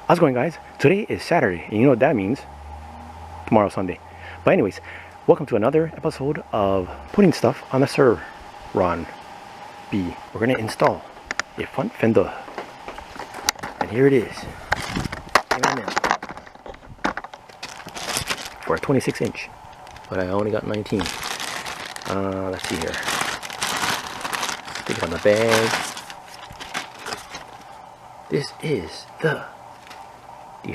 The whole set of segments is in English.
How's it going, guys? Today is Saturday, and you know what that means. Tomorrow's Sunday. But anyways, welcome to another episode of putting stuff on the Sur Ron B. We're going to install a front fender. And here it is. For a 26 inch. But I only got 19. Let's see here. Stick it on the bag. This is the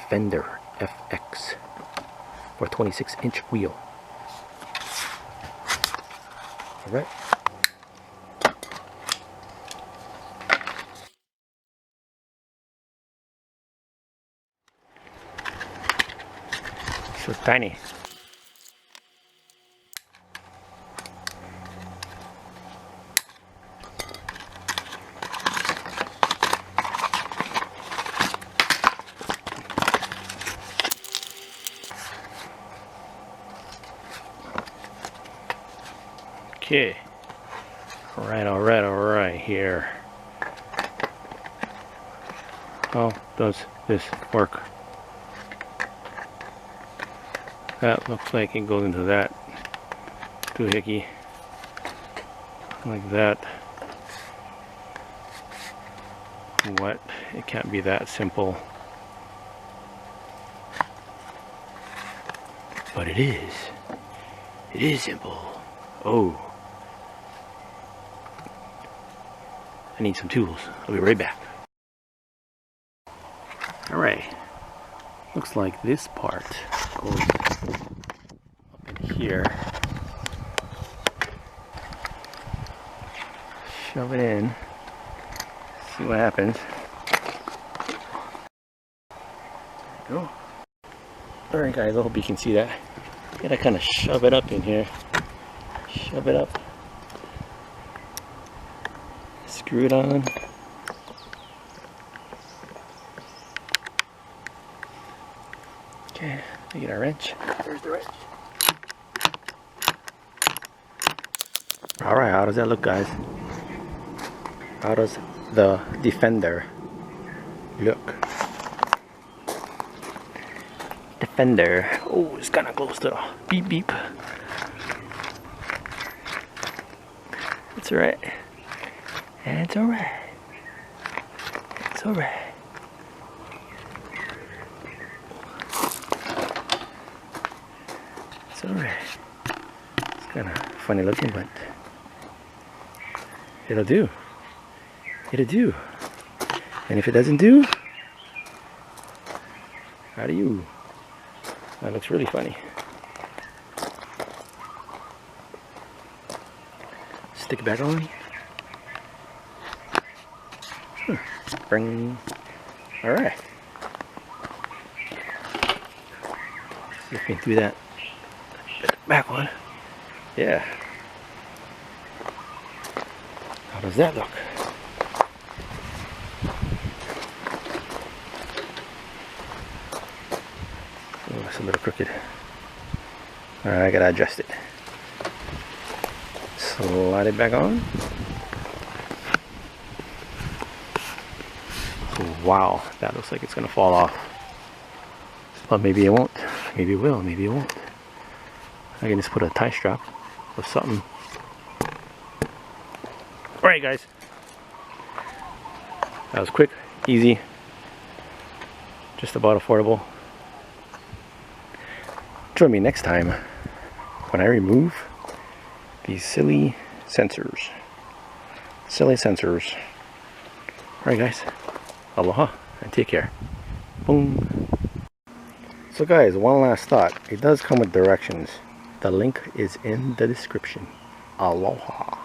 Fender FX for a 26 inch wheel. Alright. So tiny. Okay. Alright here. How does this work? That looks like it goes into that doohickey. Like that. What? It can't be that simple. But it is. It is simple. Oh. I need some tools. I'll be right back. Alright. Looks like this part goes up in here. Shove it in. See what happens. There we go. Alright guys, I hope you can see that. Gotta kind of shove it up in here. Shove it up. Screw it on. Okay, let me get our wrench. There's the wrench. Alright, how does that look, guys? How does the Fender look? Fender. Oh, it's kind of close to the beep beep. It's alright. It's alright. It's alright. It's alright. It's kind of funny looking, but it'll do. It'll do. And if it doesn't do, how do you? That looks really funny. Stick it back on. Bring. Alright. See if we can do that. Back one. Yeah. How does that look? Oh, it's a little crooked. Alright, I gotta adjust it. Slide it back on. Wow, that looks like it's gonna fall off. But maybe it won't. Maybe it will, maybe it won't. I can just put a tie strap or something. Alright guys. That was quick, easy, just about affordable. Join me next time when I remove these silly sensors. Silly sensors. Alright guys. Aloha and take care. Boom. So guys, one last thought. It does come with directions. The link is in the description. Aloha.